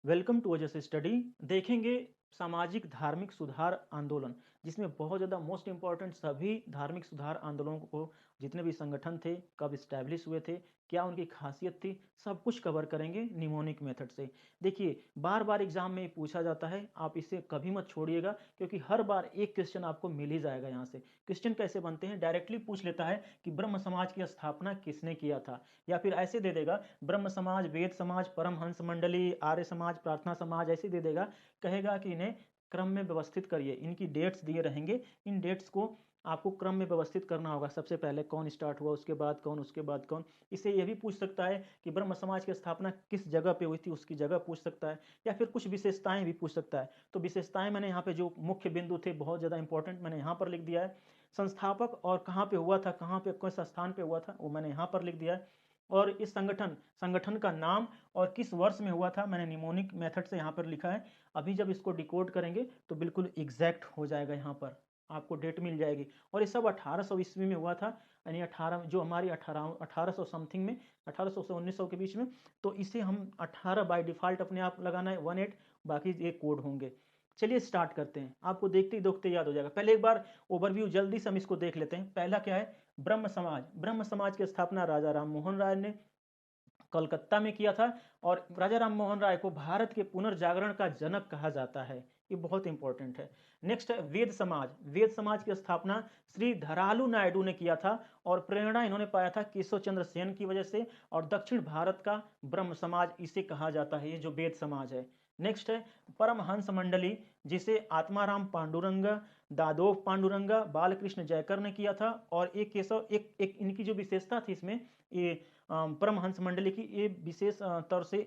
Welcome to Ojas study. देखेंगे सामाजिक धार्मिक सुधार आंदोलन, जिसमें बहुत ज़्यादा मोस्ट इम्पॉर्टेंट सभी धार्मिक सुधार आंदोलनों को जितने भी संगठन थे, कब इस्टेब्लिश हुए थे, क्या उनकी खासियत थी, सब कुछ कवर करेंगे निमोनिक मेथड से। देखिए, बार बार एग्जाम में पूछा जाता है, आप इसे कभी मत छोड़िएगा, क्योंकि हर बार एक क्वेश्चन आपको मिल ही जाएगा। यहाँ से क्वेश्चन कैसे बनते हैं, डायरेक्टली पूछ लेता है कि ब्रह्म समाज की स्थापना किसने किया था, या फिर ऐसे दे देगा ब्रह्म समाज, वेद समाज, परमहंस मंडली, आर्य समाज, प्रार्थना समाज, ऐसे दे देगा। कहेगा कि इन्हें क्रम में व्यवस्थित करिए, इनकी डेट्स दिए रहेंगे, इन डेट्स को आपको क्रम में व्यवस्थित करना होगा। सबसे पहले कौन स्टार्ट हुआ, उसके बाद कौन, उसके बाद कौन। इससे यह भी पूछ सकता है कि ब्रह्म समाज की स्थापना किस जगह पे हुई थी, उसकी जगह पूछ सकता है, या फिर कुछ विशेषताएं भी पूछ सकता है। तो विशेषताएं मैंने यहाँ पे जो मुख्य बिंदु थे बहुत ज़्यादा इंपॉर्टेंट मैंने यहाँ पर लिख दिया है। संस्थापक और कहाँ पे हुआ था, कहाँ पे किस स्थान पे हुआ था, वो मैंने यहाँ पर लिख दिया है। और इस संगठन संगठन का नाम और किस वर्ष में हुआ था मैंने निमोनिक मेथड से यहाँ पर लिखा है। अभी जब इसको डिकोड करेंगे तो बिल्कुल एग्जैक्ट हो जाएगा, यहाँ पर आपको डेट मिल जाएगी। और ये सब 1800 ईस्वी में हुआ था, यानी 18 जो हमारी 1800 समथिंग में, 1800 से 1900 के बीच में। तो इसे हम 18 बाय डिफ़ॉल्ट अपने आप लगाना है, 18, बाकी ये कोड होंगे। चलिए स्टार्ट करते हैं, आपको देखते ही देखते याद हो जाएगा। पहले एक बार ओवरव्यू जल्दी से हम इसको देख लेते हैं। पहला क्या है, ब्रह्म समाज। ब्रह्म समाज की स्थापना राजा राम मोहन राय ने कलकत्ता में किया था। और राजा राम मोहन राय को भारत के पुनर्जागरण का जनक कहा जाता है, ये बहुत इंपॉर्टेंट है। नेक्स्ट है वेद समाज। वेद समाज की स्थापना श्री धरालू नायडू ने किया था, और प्रेरणा इन्होंने पाया था केशव चंद्र सेन की वजह से। और दक्षिण भारत का ब्रह्म समाज इसे कहा जाता है, ये जो वेद समाज है। नेक्स्ट है परमहंस मंडली, जिसे आत्माराम पांडुरंग, दादोव पांडुरंग, बालकृष्ण जयकर ने किया था। और एक केशव एक इनकी जो विशेषता थी इसमें, ये परमहंस मंडली की, ये विशेष तौर से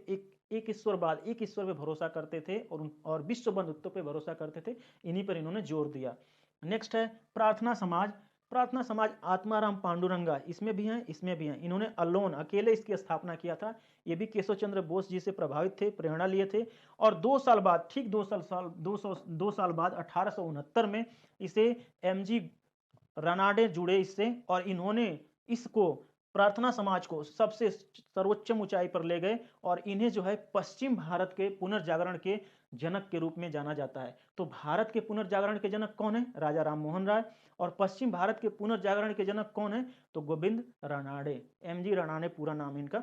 एक ईश्वरवाद, एक ईश्वर पे भरोसा करते थे, और विश्व बंधुत्व पे भरोसा करते थे। इन्हीं पर इन्होंने जोर दिया। नेक्स्ट है प्रार्थना समाज। प्रार्थना समाज आत्माराम पांडुरंगा, इसमें भी हैं, इसमें भी हैं। इन्होंने अलोन, अकेले इसकी स्थापना किया था। ये भी केशव चंद्र बोस जी से प्रभावित थे, प्रेरणा लिए थे। और 2 साल बाद, ठीक 2 साल बाद 1869 में इसे एमजी रनाडे जुड़े इससे, और इन्होंने इसको, प्रार्थना समाज को सबसे सर्वोच्च ऊंचाई पर ले गए। और इन्हें जो है पश्चिम भारत के पुनर्जागरण के जनक के रूप में जाना जाता है। तो भारत के पुनर्जागरण के जनक कौन है, राजा राम मोहन राय। और पश्चिम भारत के पुनर्जागरण के जनक कौन है, तो गोविंद रानाडे, एमजी रानाडे पूरा नाम इनका।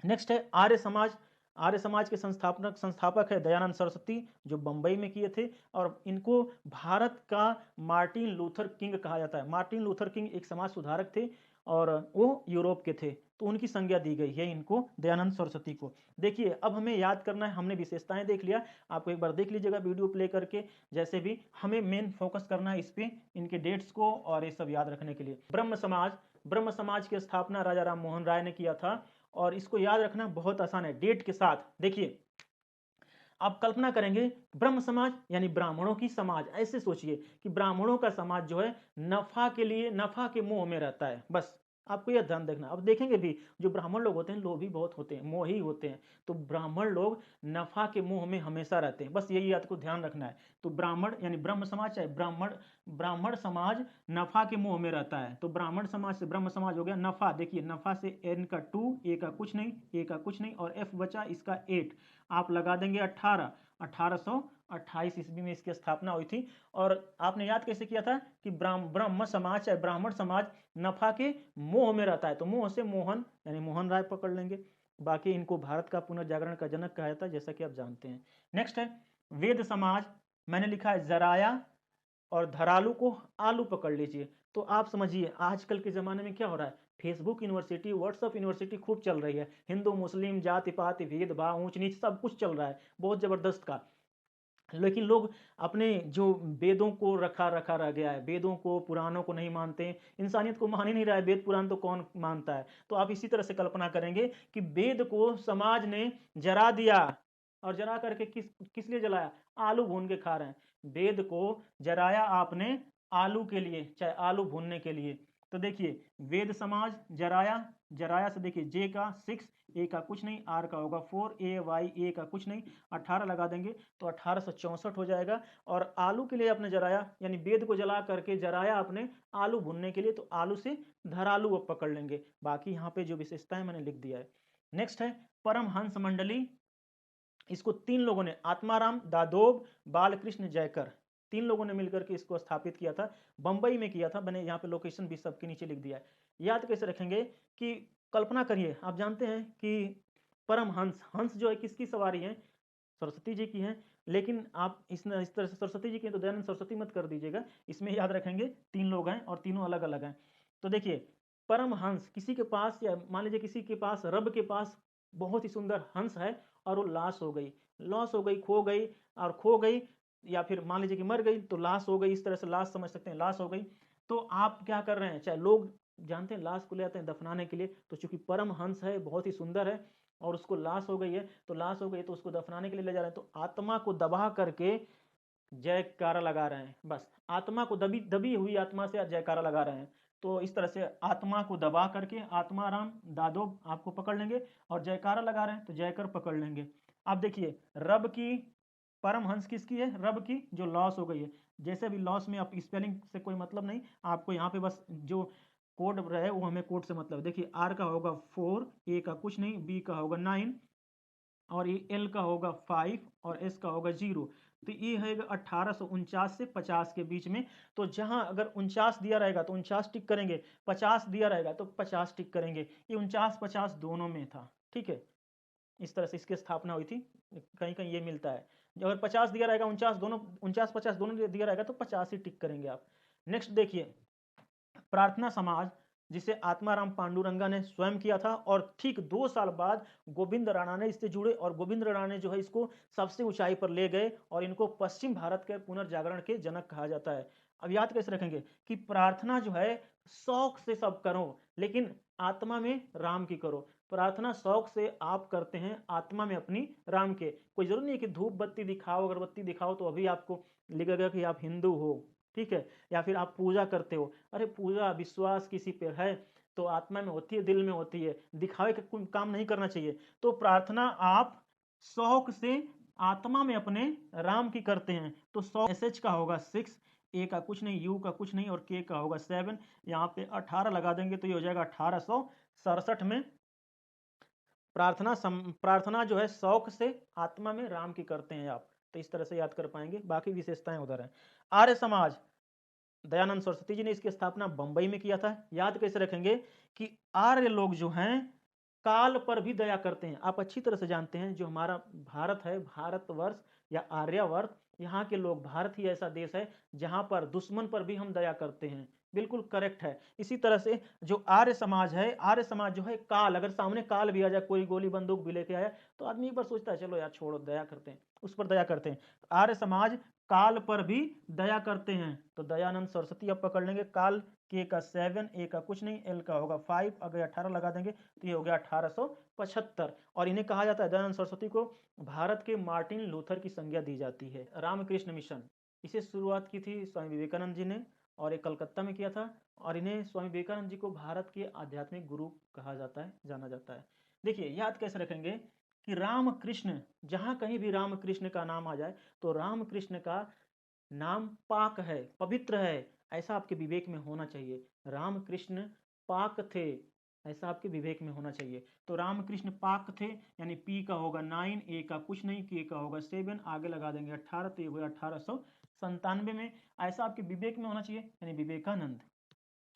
नेक्स्ट है आर्य समाज। आर्य समाज के संस्थापक है दयानंद सरस्वती, जो बंबई में किए थे। और इनको भारत का मार्टिन लूथर किंग कहा जाता है। मार्टिन लूथर किंग एक समाज सुधारक थे, और वो यूरोप के थे, तो उनकी संज्ञा दी गई है इनको, दयानंद सरस्वती को। देखिए, अब हमें याद करना है, हमने विशेषताएं देख लिया, आपको एक बार देख लीजिएगा वीडियो प्ले करके। जैसे भी हमें मेन फोकस करना है इस पे, इनके डेट्स को और ये सब याद रखने के लिए। ब्रह्म समाज। ब्रह्म समाज की स्थापना राजा राम मोहन राय ने किया था, और इसको याद रखना बहुत आसान है डेट के साथ। देखिए, आप कल्पना करेंगे ब्रह्म समाज यानी ब्राह्मणों की समाज, ऐसे सोचिए कि ब्राह्मणों का समाज जो है नफा के लिए, नफा के मोह में रहता है, बस आपको यह ध्यान देखना। अब देखेंगे भी, जो ब्राह्मण लोग होते हैं लोभी बहुत होते हैं, मोही होते हैं। तो ब्राह्मण लोग नफा के मोह में हमेशा रहते हैं, बस यही आपको ध्यान रखना है। तो ब्राह्मण यानी ब्रह्म समाज, चाहे ब्राह्मण, ब्राह्मण समाज नफा के मोह में रहता है। तो ब्राह्मण समाज से ब्रह्म समाज हो गया नफा। देखिए, नफा से एन का 2, ए का कुछ नहीं, ए का कुछ नहीं, और एफ बचा इसका 8, आप लगा देंगे 18। 1828 ईस्वी में इसकी स्थापना हुई थी। और आपने याद कैसे किया था कि ब्रह्म समाज चाहे ब्राह्मण समाज नफा के मोह में रहता है, तो मोह से मोहन यानी मोहन राय पकड़ लेंगे। बाकी इनको भारत का पुनर्जागरण का जनक कहा जाता है, जैसा कि आप जानते हैं। नेक्स्ट है वेद समाज। मैंने लिखा है जराया, और धरालू को आलू पकड़ लीजिए। तो आप समझिए आजकल के ज़माने में क्या हो रहा है, फेसबुक यूनिवर्सिटी, व्हाट्सअप यूनिवर्सिटी खूब चल रही है। हिंदू मुस्लिम जाति पाति भेदभाव ऊंच नीच सब कुछ चल रहा है, बहुत ज़बरदस्त का। लेकिन लोग अपने जो वेदों को रखा रखा रह गया है, वेदों को पुराणों को नहीं मानते, इंसानियत को मान ही नहीं रहा है। वेद पुराण तो कौन मानता है। तो आप इसी तरह से कल्पना करेंगे कि वेद को समाज ने जरा दिया, और जरा करके किस किस लिए जलाया, आलू भून के खा रहे हैं। वेद को जराया आपने आलू के लिए, चाहे आलू भूनने के लिए। तो देखिए, वेद समाज जराया, जराया से देखिए जे का 6, ए का कुछ नहीं, आर का होगा 4, ए वाई, ए का कुछ नहीं, 18 लगा देंगे तो 1864 हो जाएगा। और आलू के लिए आपने जराया, यानी वेद को जला करके जराया आपने आलू भुनने के लिए, तो आलू से धरालू अब पकड़ लेंगे। बाकी यहाँ पे जो विशेषताएं मैंने लिख दिया है। नेक्स्ट है परमहंस मंडली। इसको 3 लोगों ने, आत्माराम, दादोब, बालकृष्ण जयकर, 3 लोगों ने मिलकर के इसको स्थापित किया था। बंबई में किया था। मैंने यहाँ पे लोकेशन भी सबके नीचे लिख दिया है। याद कैसे रखेंगे कि कल्पना करिए, आप जानते हैं कि परमहंस, हंस जो है किसकी सवारी है? सरस्वती जी की है। लेकिन आप इस तरह से सरस्वती जी की तो दयानंद सरस्वती मत कर दीजिएगा। इसमें याद रखेंगे 3 लोग हैं और तीनों अलग अलग हैं। तो देखिए, परमहंस, किसी के पास, या मान लीजिए किसी के पास, रब के पास बहुत ही सुंदर हंस है और वो लाश हो गई, लॉस हो गई, खो गई, और खो गई, या फिर मान लीजिए कि मर गई तो लाश हो गई, इस तरह से लाश समझ सकते हैं, लाश हो गई। तो आप क्या कर रहे हैं, चाहे लोग जानते हैं लाश को ले आते हैं दफनाने के लिए, तो चूंकि परम हंस है, बहुत ही सुंदर है, और उसको लाश हो गई है, तो लाश हो गई तो उसको दफनाने के लिए ले जा रहे हैं, तो आत्मा को दबा करके जयकारा लगा रहे हैं। बस आत्मा को, दबी दबी हुई आत्मा से जयकारा लगा रहे हैं। तो इस तरह से आत्मा को दबा करके आत्माराम, दादोब आपको पकड़ लेंगे, और जयकारा लगा रहे हैं तो जयकर पकड़ लेंगे। अब देखिए, रब की, परमहंस किसकी है? रब की, जो लॉस हो गई है। जैसे भी लॉस में आप स्पेलिंग से कोई मतलब नहीं, आपको यहाँ पे बस जो कोड रहे वो हमें कोड से मतलब। देखिए, आर का होगा 4, ए का कुछ नहीं, बी का होगा 9, और ये एल का होगा 5, और एस का होगा 0। तो ये है 1849 से 50 के बीच में। तो जहां अगर 49 दिया रहेगा तो 49 टिक करेंगे, 50 दिया रहेगा तो 50 टिक करेंगे। ये 49-50 दोनों में था, ठीक है। इस तरह से इसकी स्थापना हुई थी। कहीं कहीं ये मिलता है, अगर 50 दिया रहेगा, 49 दोनों, 49-50 दोनों दिया रहेगा तो 50 ही टिक करेंगे आप। नेक्स्ट देखिए, प्रार्थना समाज, जिसे आत्माराम पांडुरंगा ने स्वयं किया था, और ठीक 2 साल बाद गोविंद राणा ने इससे जुड़े, और गोविंद राणा ने जो है इसको सबसे ऊंचाई पर ले गए, और इनको पश्चिम भारत के पुनर्जागरण के जनक कहा जाता है। अब याद कैसे रखेंगे कि प्रार्थना जो है शौक से सब करो, लेकिन आत्मा में राम की करो। प्रार्थना शौक से आप करते हैं, आत्मा में अपनी राम के। कोई जरूरी नहीं कि धूप बत्ती दिखाओ, अगरबत्ती दिखाओ तो अभी आपको लगेगा कि आप हिंदू हो, ठीक है, या फिर आप पूजा करते हो। अरे पूजा विश्वास किसी पे है तो आत्मा में होती है, दिल में होती है, दिखावे का कोई काम नहीं करना चाहिए। तो प्रार्थना आप शौक से आत्मा में अपने राम की करते हैं। तो शौक, एस एच का होगा 6, ए का कुछ नहीं, यू का कुछ नहीं, और के का होगा 7। यहाँ पे 18 लगा देंगे तो ये हो जाएगा 1867 में। प्रार्थना जो है शौक से आत्मा में राम की करते हैं आप। तो इस तरह से याद कर पाएंगे, बाकी विशेषताएं उधर हैं। आर्य समाज, दयानंद सरस्वती जी ने इसकी स्थापना बंबई में किया था। याद कैसे रखेंगे कि आर्य लोग जो हैं काल पर भी दया करते हैं। आप अच्छी तरह से जानते हैं, जो हमारा भारत है, भारतवर्ष या आर्यावर्त, यहाँ के लोग, भारत ही ऐसा देश है जहां पर दुश्मन पर भी हम दया करते हैं। बिल्कुल करेक्ट है। इसी तरह से जो आर्य समाज है, आर्य समाज जो है, काल, अगर सामने काल भी आ जाए, कोई गोली बंदूक भी लेके आया, तो आदमी एक बार सोचता है चलो यार छोड़ो, दया करते हैं, उस पर दया करते हैं। आर्य समाज काल पर भी दया करते हैं। तो दयानंद सरस्वती अब पकड़ लेंगे। काल, के का 7, ए का कुछ नहीं, एल का होगा 5, अगर 18 लगा देंगे तो ये हो गया 1875। और इन्हें कहा जाता है, दयानंद सरस्वती को भारत के मार्टिन लूथर की संज्ञा दी जाती है। रामकृष्ण मिशन, इसे शुरुआत की थी स्वामी विवेकानंद जी ने, और एक कलकत्ता में किया था। और इन्हें, स्वामी विवेकानंद जी को भारत के आध्यात्मिक गुरु कहा जाता है, जाना जाता है। देखिए, याद कैसे रखेंगे कि राम कृष्ण, जहां कहीं भी राम कृष्ण का नाम आ जाए तो राम कृष्ण का नाम पाक है, पवित्र है, ऐसा आपके विवेक में होना चाहिए। राम कृष्ण पाक थे, ऐसा आपके विवेक में होना चाहिए। तो राम कृष्ण पाक थे, यानी पी का होगा 9, ए का कुछ नहीं, के का होगा 7, आगे लगा देंगे 18, तो ये हुआ 1897 में। ऐसा आपके विवेक में होना चाहिए, यानी विवेकानंद।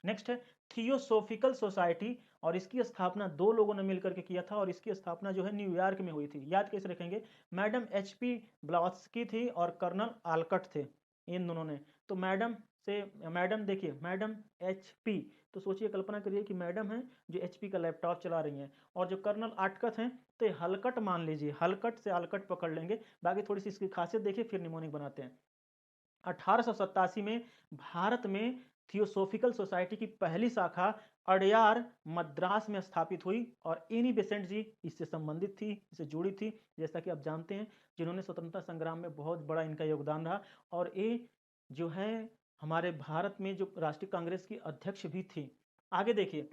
नेक्स्ट है थियोसोफिकल सोसाइटी, और इसकी स्थापना 2 लोगों ने मिलकर के किया था, और इसकी स्थापना जो है न्यूयॉर्क में हुई थी। याद कैसे रखेंगे, मैडम एचपी ब्लॉस्की थी और कर्नल आलकट थे, इन दोनों ने। तो मैडम से, मैडम देखिए, मैडम एचपी, तो सोचिए, कल्पना करिए कि मैडम है जो एचपी का लैपटॉप चला रही हैं, और जो कर्नल आटकट हैं तो ये हलकट मान लीजिए, हलकट से आलकट पकड़ लेंगे। बाकी थोड़ी सी इसकी खासियत देखिए, फिर निमोनिक बनाते हैं। 1887 में भारत में थियोसोफिकल सोसाइटी की पहली शाखा अडयार मद्रास में स्थापित हुई, और एनी बेसेंट जी इससे संबंधित थी, इससे जुड़ी थी, जैसा कि आप जानते हैं, जिन्होंने स्वतंत्रता संग्राम में बहुत बड़ा इनका योगदान रहा। और ये जो है हमारे भारत में जो राष्ट्रीय कांग्रेस की अध्यक्ष भी थी। आगे देखिए,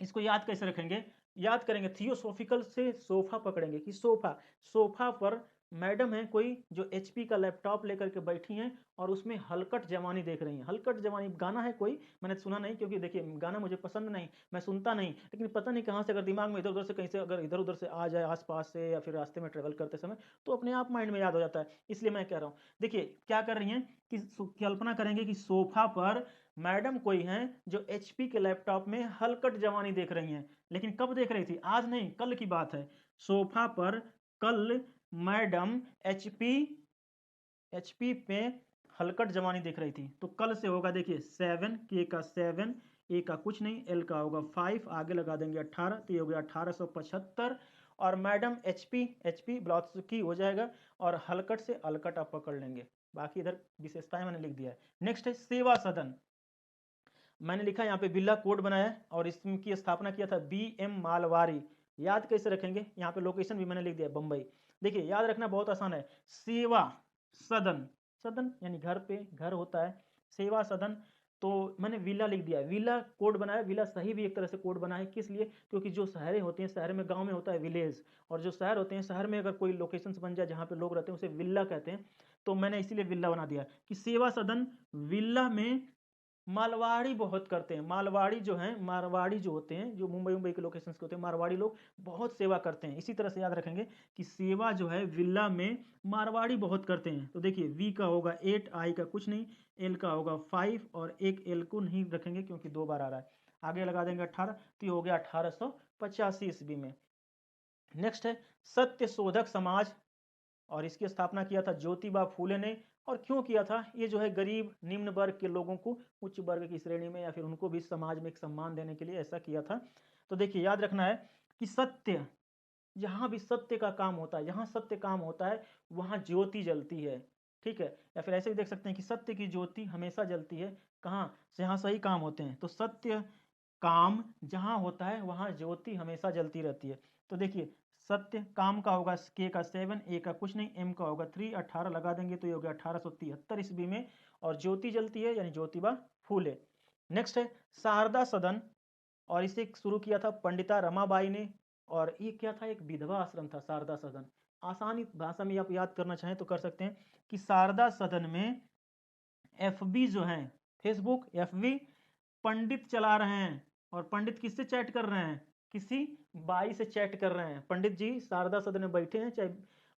इसको याद कैसे रखेंगे, याद करेंगे, थियोसॉफिकल से सोफा पकड़ेंगे कि सोफा पर मैडम है कोई जो एचपी का लैपटॉप लेकर के बैठी हैं और उसमें हलकट जवानी देख रही हैं। हलकट जवानी गाना है कोई, मैंने सुना नहीं, क्योंकि देखिए गाना मुझे पसंद नहीं, मैं सुनता नहीं, लेकिन पता नहीं कहाँ से अगर दिमाग में इधर उधर से कहीं से अगर इधर उधर से आ जाए आसपास से या फिर रास्ते में ट्रेवल करते समय, तो अपने आप माइंड में याद हो जाता है, इसलिए मैं कह रहा हूँ। देखिए क्या कर रही हैं कि कल्पना करेंगे कि सोफा पर मैडम कोई हैं जो एचपी के लैपटॉप में हलकट जवानी देख रही हैं। लेकिन कब देख रही थी? आज नहीं, कल की बात है। सोफा पर कल मैडम एचपी एचपी पे हलकट जवानी देख रही थी। तो कल से होगा, देखिए 7, के का 7, ए का कुछ नहीं, एल का होगा 5, आगे लगा देंगे 18, तो ये हो गया 1875। और मैडम एचपी एचपी ब्लॉक की हो जाएगा और हलकट से अलकट आप पकड़ लेंगे। बाकी इधर विशेषताएं मैंने लिख दिया है। नेक्स्ट है सेवा सदन। मैंने लिखा यहाँ पे बिल्ला कोड बनाया और इसकी स्थापना किया था बी एम मालवारी। याद कैसे रखेंगे? यहाँ पे लोकेशन भी मैंने लिख दिया, बम्बई। देखिए याद रखना बहुत आसान है। सेवा सदन, सदन यानी घर पे घर होता है, सेवा सदन। तो मैंने विला लिख दिया, विला कोड बनाया। विला सही भी एक तरह से कोड बना है, किस लिए? क्योंकि जो शहरें होती हैं, शहर में, गांव में होता है विलेज, और जो शहर होते हैं, शहर में अगर कोई लोकेशन बन जाए जहाँ पे लोग रहते हैं उसे विला कहते हैं। तो मैंने इसीलिए विला बना दिया कि सेवा सदन विला में मारवाड़ी बहुत करते हैं। मारवाड़ी जो हैं, मारवाड़ी जो होते हैं, जो मुंबई मुंबई के लोकेशंस के होते हैं, मारवाड़ी लोग बहुत सेवा करते हैं। इसी तरह से याद रखेंगे कि सेवा जो है विला में मारवाड़ी बहुत करते हैं। तो देखिए वी का होगा 8, आई का कुछ नहीं, एल का होगा 5 और एक एल को नहीं रखेंगे क्योंकि 2 बार आ रहा है। आगे लगा देंगे 18, तो ये हो गया 1885 ईस्वी में। नेक्स्ट है सत्य शोधक समाज, और इसकी स्थापना किया था ज्योतिबा फूले ने। और क्यों किया था? ये जो है गरीब निम्न वर्ग के लोगों को उच्च वर्ग की श्रेणी में या फिर उनको भी समाज में एक सम्मान देने के लिए ऐसा किया था। तो देखिए याद रखना है कि सत्य, जहां भी सत्य का काम होता है, जहां सत्य काम होता है वहां ज्योति जलती है। ठीक है, या फिर ऐसे भी देख सकते हैं कि सत्य की ज्योति हमेशा जलती है। कहाँ? जहां सही काम होते हैं। तो सत्य काम जहां होता है वहां ज्योति हमेशा जलती रहती है। तो देखिए सत्य काम का होगा के का 7, ए का कुछ नहीं, एम का होगा 3, 18 लगा देंगे तो ये हो गया 1873 ईस्वी में। और ज्योति जलती है यानी ज्योतिबा फूले। नेक्स्ट है शारदा सदन, और इसे शुरू किया था पंडिता रमाबाई ने। और ये क्या था? एक विधवा आश्रम था शारदा सदन। आसानी भाषा में आप याद करना चाहें तो कर सकते हैं कि शारदा सदन में एफबी जो है, फेसबुक एफबी, पंडित चला रहे हैं। और पंडित किससे चैट कर रहे हैं? किसी बाई से चैट कर रहे हैं। पंडित जी शारदा सदन में बैठे हैं, चाहे,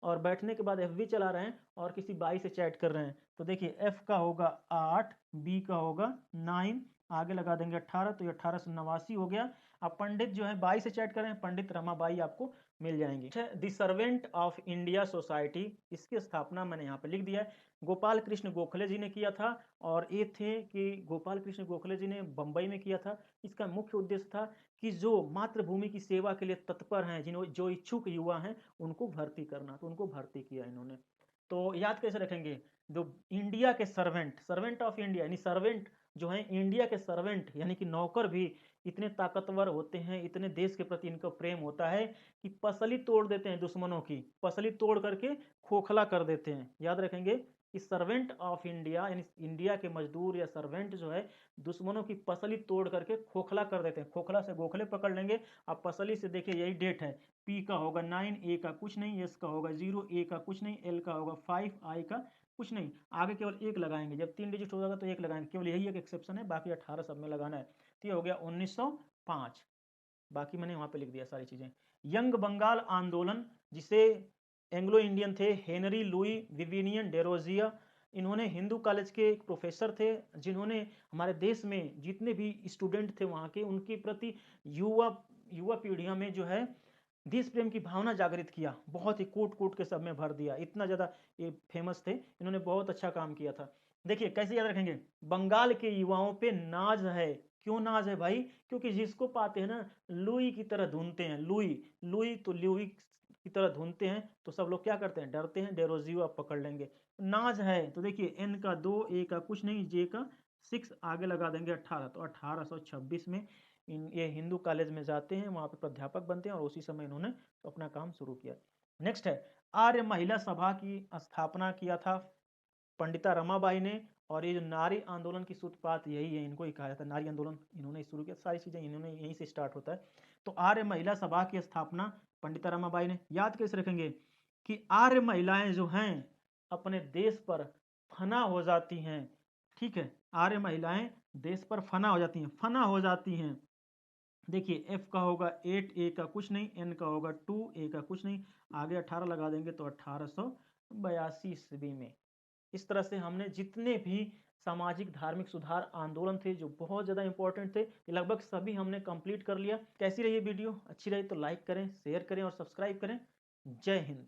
और बैठने के बाद एफबी चला रहे हैं और किसी बाई से चैट कर रहे हैं। तो देखिए एफ का होगा 8, बी का होगा 9, आगे लगा देंगे 18, तो ये 1889 हो गया। अब पंडित जो है बाई से चैट कर रहे हैं, पंडित रमाबाई आपको मिल जाएंगे। The servant of India society, इसकी स्थापना मैंने यहाँ पे लिख दिया है, गोपाल कृष्ण गोखले जी ने किया था। और ये थे कि गोपाल कृष्ण गोखले जी ने बंबई में किया था। इसका मुख्य उद्देश्य था कि जो मातृभूमि की सेवा के लिए तत्पर हैं, जिन्हों जो इच्छुक युवा हैं, उनको भर्ती करना। तो उनको भर्ती किया इन्होंने। तो याद कैसे रखेंगे? जो इंडिया के सर्वेंट, सर्वेंट ऑफ इंडिया यानी सर्वेंट जो है इंडिया के सर्वेंट, यानी कि नौकर भी इतने ताकतवर होते हैं, इतने देश के प्रति इनका प्रेम होता है कि पसली तोड़ देते हैं दुश्मनों की, पसली तोड़ करके खोखला कर देते हैं। याद रखेंगे कि सर्वेंट ऑफ इंडिया यानी इंडिया के मजदूर या सर्वेंट जो है दुश्मनों की पसली तोड़ करके खोखला कर देते हैं। खोखला से गोखले पकड़ लेंगे। अब पसली से देखिए यही डेट है, पी का होगा 9, ए का कुछ नहीं, एस का होगा 0, ए का कुछ नहीं, एल का होगा 5, आई का कुछ नहीं, आगे केवल एक लगाएंगे। जब 3 डिजिट हो जाएगा तो एक लगाएंगे, केवल यही एक एक्सेप्शन है, बाकी 18 सब में लगाना है। तो ये हो गया 1905। बाकी मैंने वहां पे लिख दिया सारी चीजें। यंग बंगाल आंदोलन, जिसे एंग्लो इंडियन थे हेनरी लुई विविनियन डेरोजिया, इन्होंने हिंदू कॉलेज के एक प्रोफेसर थे, जिन्होंने हमारे देश में जितने भी स्टूडेंट थे वहाँ के, उनके प्रति युवा युवा पीढ़ियों में जो है देश प्रेम की भावना जागृत किया। बहुत ही कूट कूट के सब में भर दिया, इतना ज़्यादा ये फेमस थे, इन्होंने बहुत अच्छा काम किया था। देखिए कैसे याद रखेंगे? बंगाल के युवाओं पे नाज है। क्यों नाज है भाई? क्योंकि जिसको पाते हैं ना लुई की तरह ढूंढते हैं, लुई लुई तो लुई की तरह ढूंढते हैं, तो सब लोग क्या करते हैं? डरते हैं। डेरोजियो आप पकड़ लेंगे। नाज है तो देखिए एन का 2, ए का कुछ नहीं, जे का 6, आगे लगा देंगे 18, तो 1826 में ये हिंदू कॉलेज में जाते हैं, वहाँ पे प्राध्यापक बनते हैं और उसी समय इन्होंने अपना काम शुरू किया। नेक्स्ट है आर्य महिला सभा की स्थापना किया था पंडिता रमाबाई ने। और ये जो नारी आंदोलन की सूत्रपात यही है, इनको ही कहा जाता है नारी आंदोलन, इन्होंने शुरू किया, सारी चीज़ें इन्होंने यहीं से स्टार्ट होता है। तो आर्य महिला सभा की स्थापना पंडिता रमाबाई ने। याद कैसे रखेंगे कि आर्य महिलाएं जो हैं अपने देश पर फना हो जाती हैं, ठीक है, आर्य महिलाएं देश पर फना हो जाती हैं, फना हो जाती हैं। देखिए एफ का होगा 8, ए का कुछ नहीं, एन का होगा 2, ए का कुछ नहीं, आगे 18 लगा देंगे तो 1882 ईस्वी में। इस तरह से हमने जितने भी सामाजिक धार्मिक सुधार आंदोलन थे जो बहुत ज़्यादा इंपॉर्टेंट थे, लगभग सभी हमने कंप्लीट कर लिया। कैसी रही वीडियो? अच्छी रही तो लाइक करें, शेयर करें और सब्सक्राइब करें। जय हिंद।